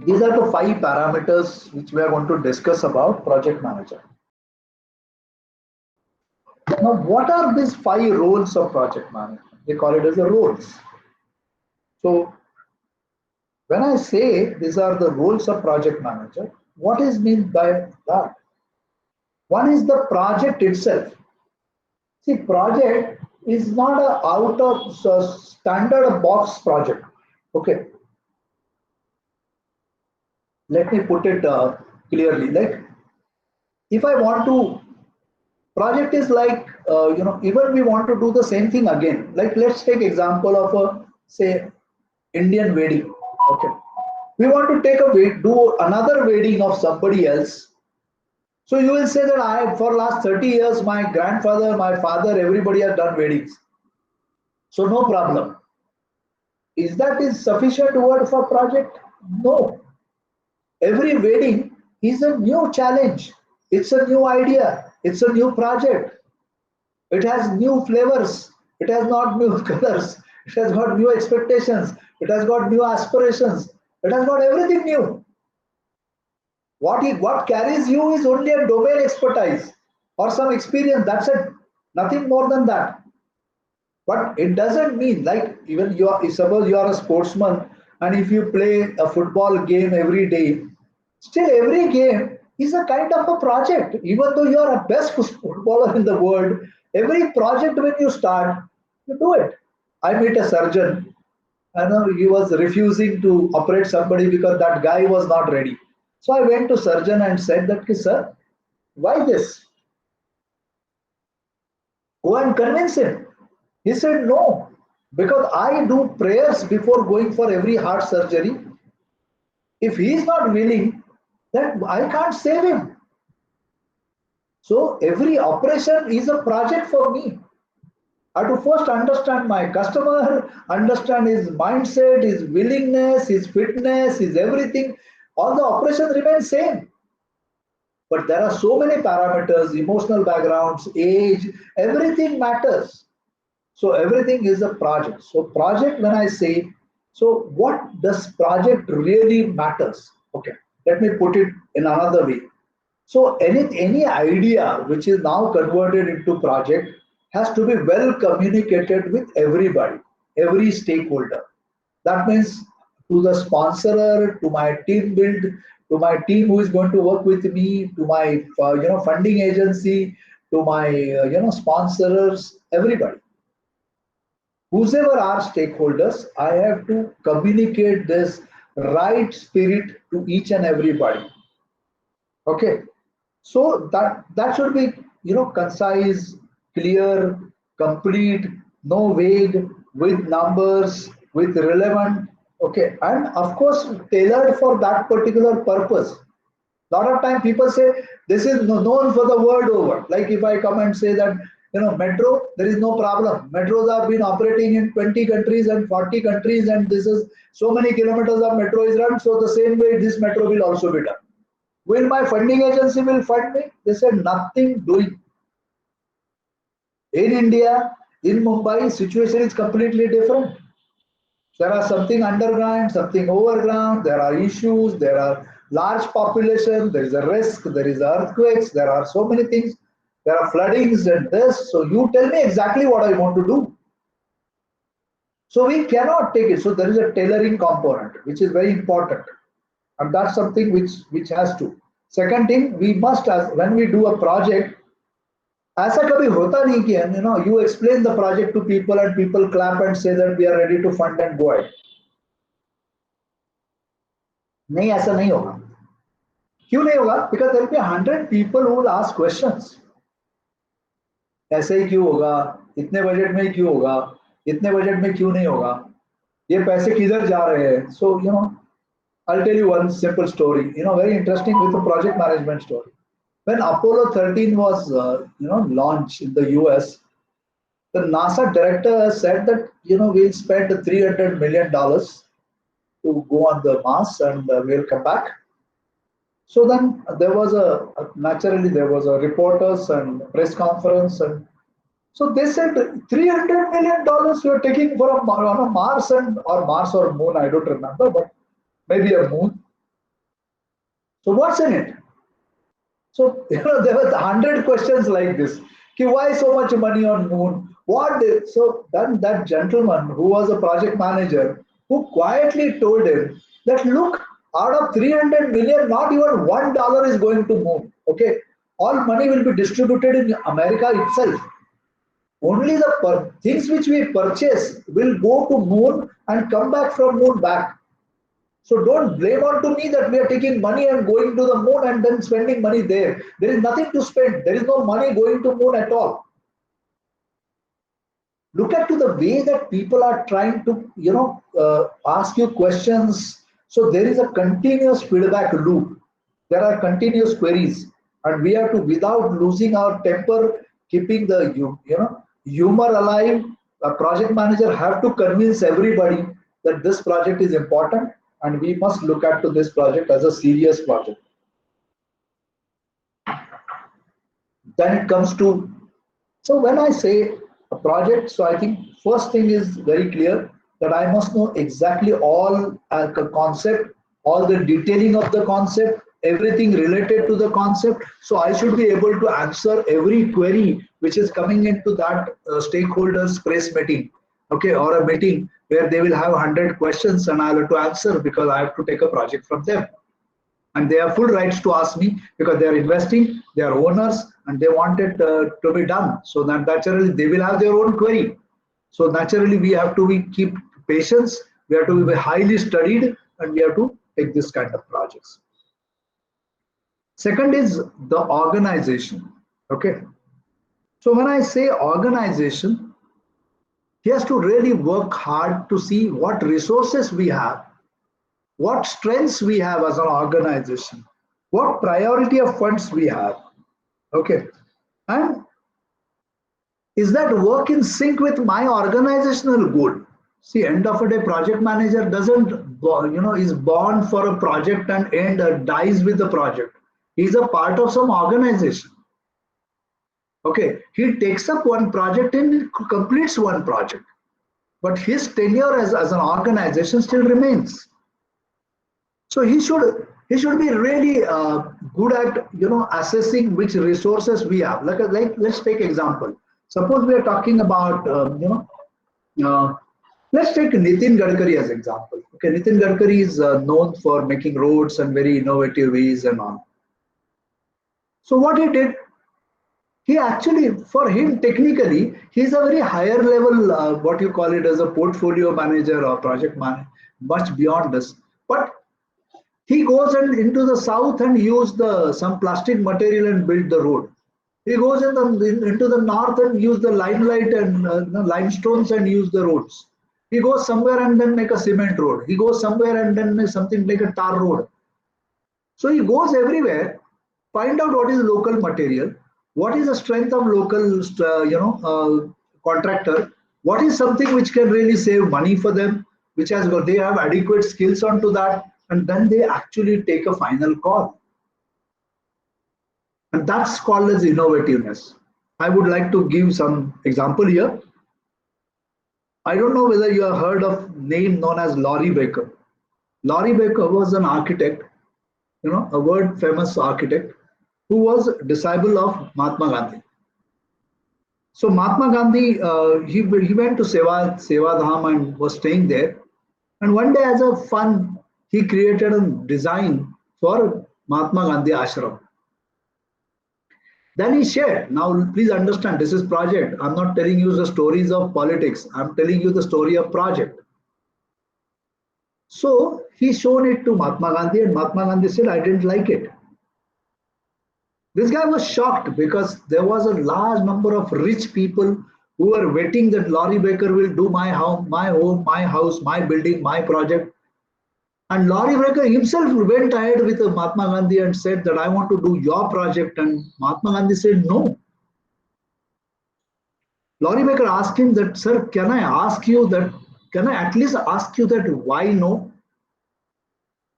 These are the 5 parameters which we are going to discuss about project manager. Now, what are these 5 roles of project manager? They call it as the roles. So, when I say these are the roles of project manager, what is meant by that? One is the project itself. See, project is not a out of standard box project. Okay, let me put it clearly. Like, if I want to, project is like even we want to do the same thing again. Like, let's take example of a say Indian wedding. Okay, we want to take a do another wedding of somebody else. So you will say that I for last 30 years my grandfather, my father, everybody has done weddings. So no problem. Is that is sufficient word for project? No. Every wedding is a new challenge. It's a new idea. It's a new project. It has new flavors. It has not new colors. It has got new expectations. It has got new aspirations. It has got everything new. What carries you is only a domain expertise or some experience. That's it. Nothing more than that. But it doesn't mean like even you are suppose you are a sportsman and if you play a football game every day, still every game is a kind of a project. Even though you are a best footballer in the world, every project when you start, you do it. I meet a surgeon. I know he was refusing to operate somebody because that guy was not ready. So I went to surgeon and said that, sir, why this? Go and convince him. He said, no, because I do prayers before going for every heart surgery. If he is not willing, then I can't save him. So every operation is a project for me. I have to first understand my customer, understand his mindset, his willingness, his fitness, his everything. All the operations remain same. But there are so many parameters, emotional backgrounds, age, everything matters. So everything is a project. So project, when I say, so what does project really matters? Okay, let me put it in another way. So any idea which is now converted into project has to be well communicated with everybody, every stakeholder. That means to the sponsor, to my team build, to my team who is going to work with me, to my funding agency, to my sponsors, everybody. Whosoever are stakeholders, I have to communicate this right spirit to each and everybody. Okay, so that should be concise, clear, complete, no vague, with numbers, with relevant. Okay, and of course tailored for that particular purpose. Lot of time people say this is known for the world over. Like if I come and say that metro, there is no problem. Metros have been operating in 20 countries and 40 countries, and this is so many kilometers of metro is run. So the same way this metro will also be done. Will my funding agency will fund me? They said nothing doing. In India, in Mumbai, situation is completely different. There are something underground, something overground, there are issues, there are large population, there is a risk, there is earthquakes, there are so many things, there are floodings and this. So you tell me exactly what I want to do. So we cannot take it. So there is a tailoring component, which is very important. And that's something which has to. Second thing, we must, as when we do a project, ऐसा कभी होता नहीं कि you explain the project to people and people clap and say that we are ready to fund and go ahead. नहीं ऐसा नहीं होगा. क्यों नहीं होगा? Because there will be 100 people who will ask questions. ऐसे ही क्यों होगा? इतने बजट में क्यों होगा? इतने बजट में क्यों नहीं होगा? ये पैसे किधर जा रहे हैं? So I'll tell you one simple story. Very interesting with a project management story. When Apollo 13 was launched in the US, the NASA director said that we'll spend $300 million to go on the Mars and we'll come back. So then there was naturally there was a reporters and press conference, and so they said $300 you're taking for on a Mars or Mars or Moon, I don't remember, but maybe a moon. So what's in it? So there were 100 questions like this. Ki, why so much money on moon? What did, so then that gentleman who was a project manager who quietly told him that look, out of 300 million, not even $1 is going to moon. Okay, all money will be distributed in America itself. Only the things which we purchase will go to moon and come back from moon back. So don't blame on to me that we are taking money and going to the moon and then spending money there. There is nothing to spend. There is no money going to moon at all. Look at to the way that people are trying to, ask you questions. So there is a continuous feedback loop. There are continuous queries, and we have to, without losing our temper, keeping the humor alive. A project manager have to convince everybody that this project is important and we must look at to this project as a serious project. Then it comes to, so when I say a project, so I think first thing is very clear that I must know exactly all concept, all the detailing of the concept, everything related to the concept. So I should be able to answer every query which is coming into that stakeholders press meeting, okay, or a meeting where they will have 100 questions and I'll have to answer because I have to take a project from them. And they have full rights to ask me because they are investing, they are owners, and they want it to be done. So that naturally they will have their own query. So naturally we have to keep patience, we have to be highly studied, and we have to take this kind of projects. Second is the organization. Okay. So when I say organization, he has to really work hard to see what resources we have, what strengths we have as an organization, what priority of funds we have. Okay. And is that work in sync with my organizational goal? See, end of a day, project manager doesn't, is born for a project and dies with the project. He's a part of some organization. Okay, he takes up one project and completes one project, but his tenure as an organization still remains. So he should be really good at assessing which resources we have. Like let's take example. Suppose we are talking about let's take Nitin Gadkari as example. Okay, Nitin Gadkari is known for making roads and very innovative ways and on. So what he did, he actually, for him technically, he's a very higher level, what you call it as a portfolio manager or project manager, much beyond this. But he goes into the south and use some plastic material and build the road. He goes into the north and use the limelight and limestones and use the roads. He goes somewhere and then make a cement road. He goes somewhere and then make something like a tar road. So he goes everywhere, find out what is local material, what is the strength of local contractor, what is something which can really save money for them, which has they have adequate skills onto that, and then they actually take a final call. And that's called as innovativeness. I would like to give some example here. I don't know whether you have heard of name known as Laurie Baker. Laurie Baker was an architect, a world famous architect who was a disciple of Mahatma Gandhi. So Mahatma Gandhi, he went to Seva Dham and was staying there. And one day as a fun, he created a design for Mahatma Gandhi ashram. Then he shared. Now, please understand, this is project. I'm not telling you the stories of politics. I'm telling you the story of project. So he showed it to Mahatma Gandhi, and Mahatma Gandhi said, I didn't like it. This guy was shocked because there was a large number of rich people who were waiting that Laurie Baker will do my home, my house, my building, my project. And Laurie Baker himself went ahead with Mahatma Gandhi and said that I want to do your project. And Mahatma Gandhi said no. Laurie Baker asked him that, sir, can I at least ask you that why no?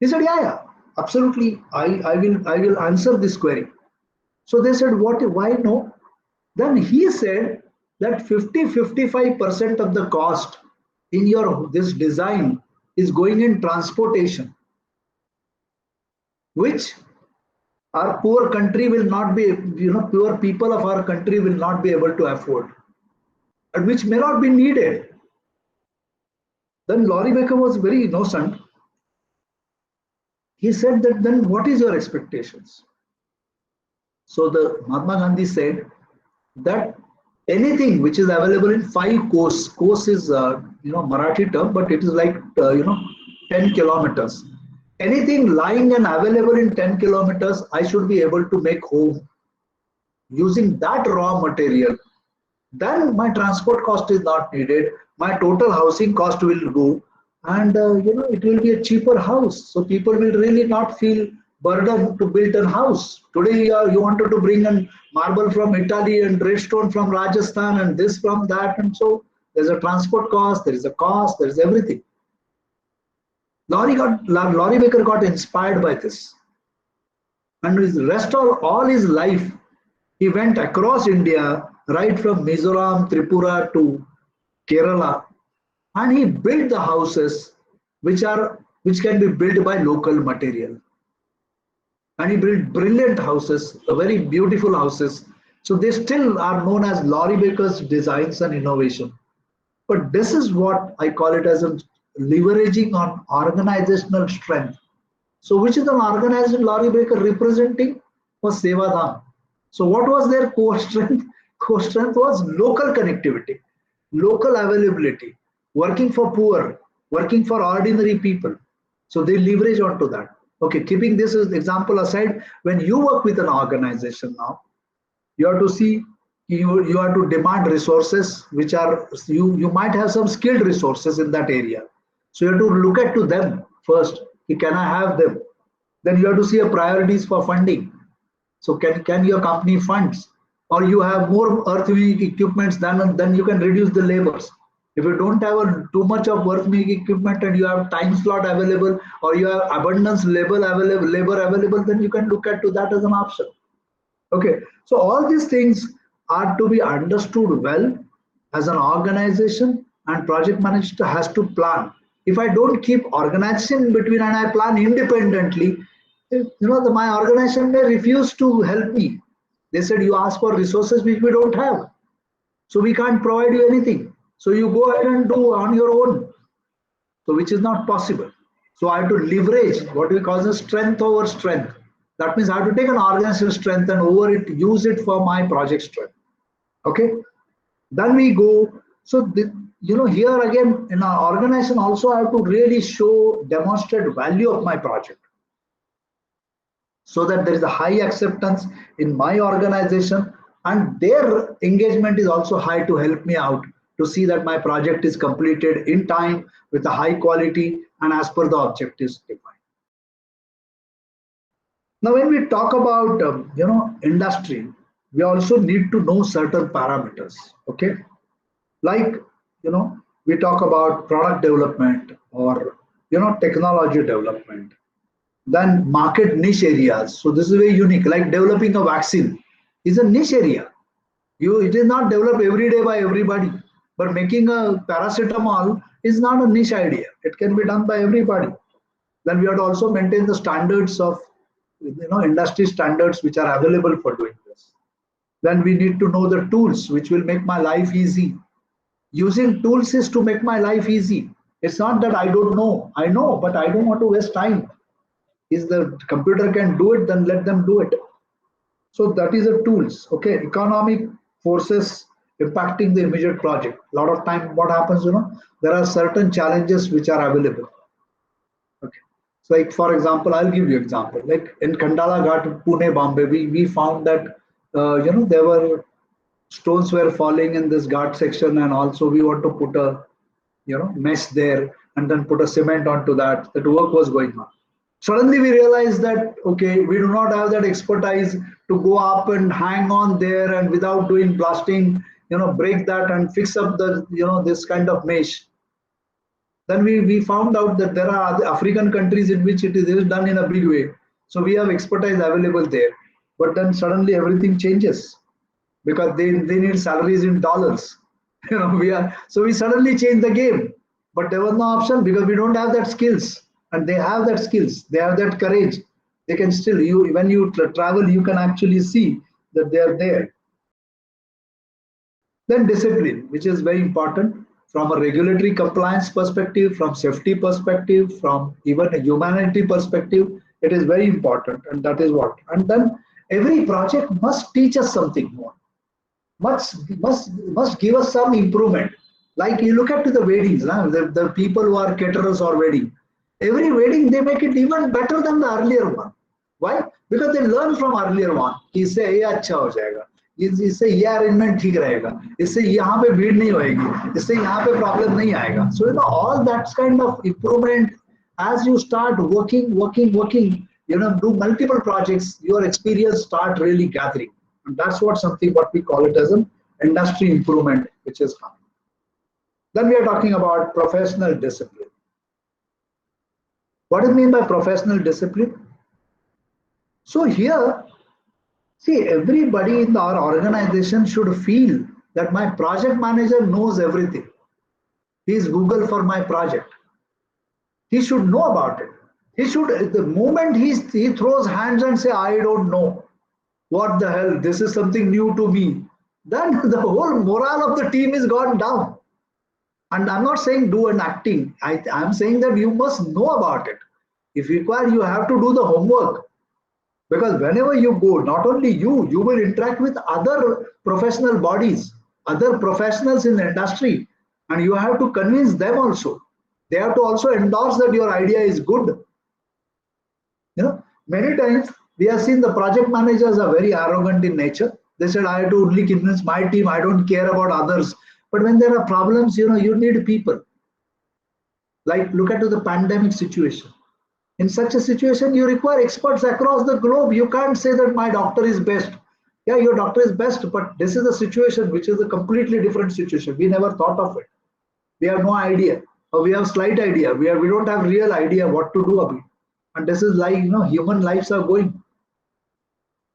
He said, yeah, absolutely. I will answer this query. So they said, why no? Then he said that 50-55% of the cost in this design is going in transportation, which our poor country will not be, poor people of our country will not be able to afford, and which may not be needed. Then Laurie Baker was very innocent. He said that then what is your expectations? So the Mahatma Gandhi said that anything which is available in 5 kos, kos is Marathi term, but it is like 10 kilometers. Anything lying and available in 10 kilometers, I should be able to make home using that raw material. Then my transport cost is not needed. My total housing cost will go, and it will be a cheaper house. So people will really not feel burdened to build a house. Today you wanted to bring in marble from Italy and red stone from Rajasthan and this from that, and so there's a transport cost, there is a cost, there is everything. Laurie Baker got inspired by this, and his rest of all his life he went across India, right from Mizoram, Tripura to Kerala, and he built the houses which can be built by local material. And he built brilliant houses, very beautiful houses. So they still are known as Laurie Baker's designs and innovation. But this is what I call it as a leveraging on organizational strength. So which is an organization Laurie Baker representing was Sevadhan. So what was their core strength? Core strength was local connectivity, local availability, working for poor, working for ordinary people. So they leverage onto that. Okay, keeping this as example aside, when you work with an organization now, you have to see, you have to demand resources which are, you might have some skilled resources in that area. So you have to look at to them first. Can I have them? Then you have to see a priorities for funding. So can your company funds, or you have more earthmoving equipments then you can reduce the labors. If you don't have too much of earthmoving equipment and you have time slot available, or you have abundance labor available, then you can look at to that as an option. Okay, so all these things are to be understood well as an organization, and project manager has to plan. If I don't keep organization in between and I plan independently, my organization may refuse to help me. They said you ask for resources which we don't have, so we can't provide you anything. So you go ahead and do on your own. So which is not possible. So I have to leverage what we call the strength over strength. That means I have to take an organizational strength and use it for my project strength. Okay. Then we go. So here again in our organization also I have to really demonstrate value of my project, so that there is a high acceptance in my organization, and their engagement is also high to help me out to see that my project is completed in time with a high quality and as per the objectives defined. Now, when we talk about industry, we also need to know certain parameters. Okay, like we talk about product development or technology development. Then market niche areas. So this is very unique. Like developing a vaccine is a niche area. It is not developed every day by everybody. But making a paracetamol is not a niche idea. It can be done by everybody. Then we have to also maintain the standards of industry standards which are available for doing this. Then we need to know the tools which will make my life easy. Using tools is to make my life easy. It's not that I don't know. I know, but I don't want to waste time. If the computer can do it, then let them do it. So that is the tools. Okay, economic forces impacting the immediate project. A lot of time what happens, there are certain challenges which are available. Okay, so like for example, I'll give you example. Like in Khandala Ghat, Pune, Bombay, we found that there were stones were falling in this ghat section, and also we want to put a mesh there and then put a cement onto that. That work was going on. Suddenly we realized that, okay, we do not have that expertise to go up and hang on there and without doing blasting, break that and fix up the, this kind of mesh. Then we found out that there are other African countries in which it is done in a big way. So we have expertise available there. But then suddenly everything changes because they need salaries in dollars. So we suddenly change the game. But there was no option because we don't have that skills. And they have that skills, they have that courage. They can still, when you travel, you can actually see that they are there. Then discipline, which is very important from a regulatory compliance perspective, from safety perspective, from even a humanity perspective. It is very important, and that is what. And then every project must teach us something more. Must give us some improvement. Like you look at to the weddings, the people who are caterers or wedding, every wedding they make it even better than the earlier one. Why? Because they learn from earlier one. इससे ये अच्छा हो जाएगा, इससे ये arrangement ठीक रहेगा, इससे यहाँ पे भीड़ नहीं होएगी, इससे यहाँ पे प्रॉब्लम नहीं आएगा. So all that kind of improvement, as you start working, do multiple projects, your experience start really gathering. And that's what we call it as an industry improvement, which is coming. Then we are talking about professional discipline. What do you mean by professional discipline? So here, see, everybody in our organization should feel that my project manager knows everything. He is Google for my project. He should know about it. He should, the moment he throws hands and say, I don't know, what the hell, this is something new to me, then the whole morale of the team is gone down. And I'm not saying do an acting. I'm saying that you must know about it. If required, you have to do the homework. Because whenever you go, not only you will interact with other professional bodies, other professionals in the industry, and you have to convince them also. They have to also endorse that your idea is good. Many times we have seen the project managers are very arrogant in nature. They said, I have to only convince my team, I don't care about others. But when there are problems, you need people. Like look at the pandemic situation. In such a situation, you require experts across the globe. You can't say that my doctor is best. Yeah, your doctor is best, but this is a situation which is a completely different situation. We never thought of it. We have no idea, or we have slight idea. We don't have real idea what to do about it. And this is like, human lives are going.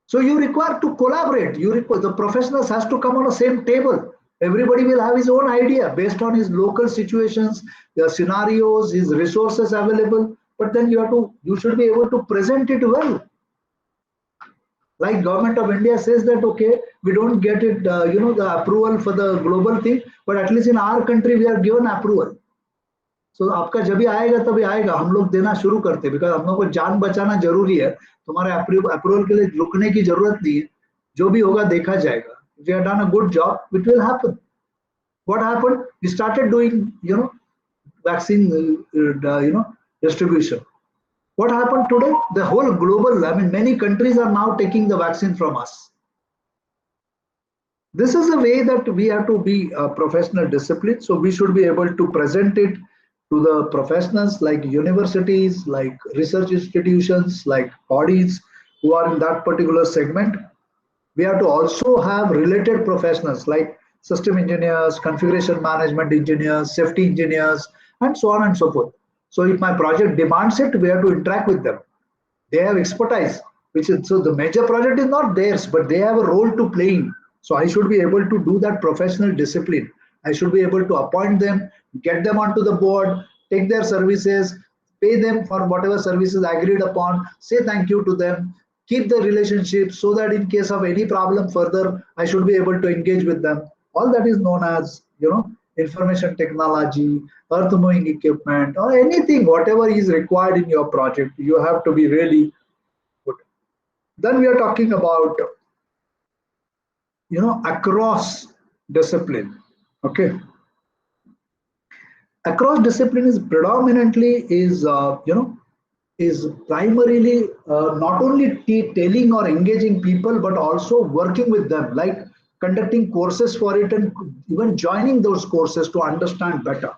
So you require to collaborate. The professionals has to come on the same table. Everybody will have his own idea based on his local situations, the scenarios, his resources available. But then you should be able to present it well. Like Government of India says that, okay, we don't get it, the approval for the global thing, but at least in our country we are given approval. So आपका जब भी आएगा तभी आएगा, हम लोग देना शुरू करते हैं, because हम लोग को जान बचाना जरूरी है. तुम्हारे अप्रूवल के लिए रुकने की जरूरत नहीं है. जो भी होगा देखा जाएगा. If you have done a good job, it will happen. What happened? We started doing, vaccine, distribution. What happened today? The whole global, many countries are now taking the vaccine from us. This is the way that we have to be a professional discipline. So we should be able to present it to the professionals like universities, like research institutions, like bodies who are in that particular segment. We have to also have related professionals like system engineers, configuration management engineers, safety engineers, and so on and so forth. So if my project demands it, we have to interact with them. They have expertise, so the major project is not theirs, but they have a role to play in. So I should be able to do that professional discipline. I should be able to appoint them, get them onto the board, take their services, pay them for whatever services agreed upon, say thank you to them, keep the relationship so that in case of any problem further, I should be able to engage with them. All that is known as, information technology, earth moving equipment, or anything, whatever is required in your project, you have to be really good. Then we are talking about, across discipline. Okay. Across discipline is predominantly is primarily not only telling or engaging people, but also working with them, like conducting courses for it and even joining those courses to understand better.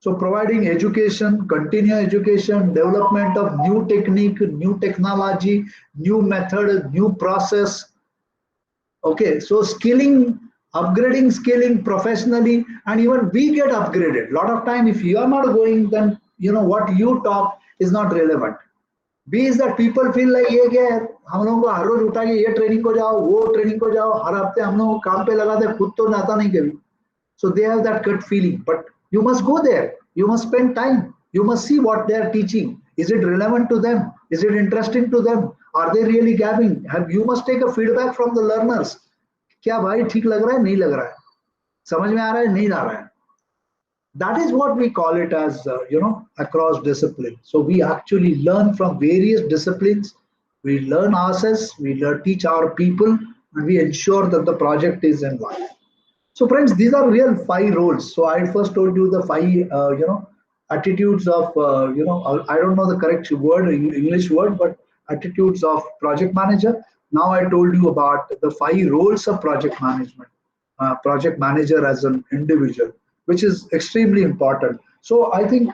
So providing education, continuous education, development of new technique, new technology, new method, new process. Okay, so upgrading skilling professionally, and even we get upgraded. A lot of time, if you are not going, then what you talk is not relevant. B is that people feel like ये क्या है, हम लोगों को हर रोज उठा के ये training को जाओ, वो ट्रेनिंग को जाओ, हर हफ्ते हम लोग काम पे लगा दे, खुद तो जाता नहीं कभी. So they have that gut feeling, but you must go there. You must spend time. You must see what they are teaching. Is it relevant to them? Is it interesting to them? Are they really gabbing? You must take a feedback from the learners. क्या भाई ठीक लग रहा है नहीं लग रहा है समझ में आ रहा है नहीं आ रहा है That is what we call it as across discipline. So we actually learn from various disciplines. We learn ourselves, we teach our people, and we ensure that the project is in line. So friends, these are real 5 roles. So I first told you the 5 attitudes of I don't know the correct word, English word, but attitudes of project manager. Now I told you about the 5 roles of project management, project manager as an individual, which is extremely important. So I think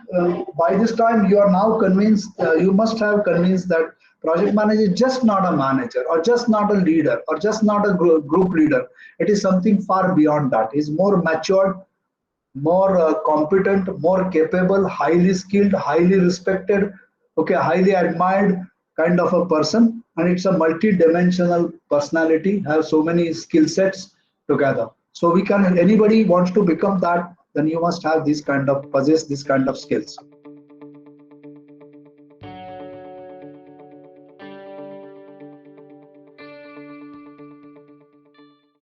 by this time you are now convinced, you must have convinced that project manager is just not a manager or just not a leader or just not a group leader. It is something far beyond that. He's more matured, more competent, more capable, highly skilled, highly respected, okay, highly admired kind of a person. And it's a multi-dimensional personality, have so many skill sets together. So we can, anybody wants to become that, then you must have this kind of, possess this kind of skills.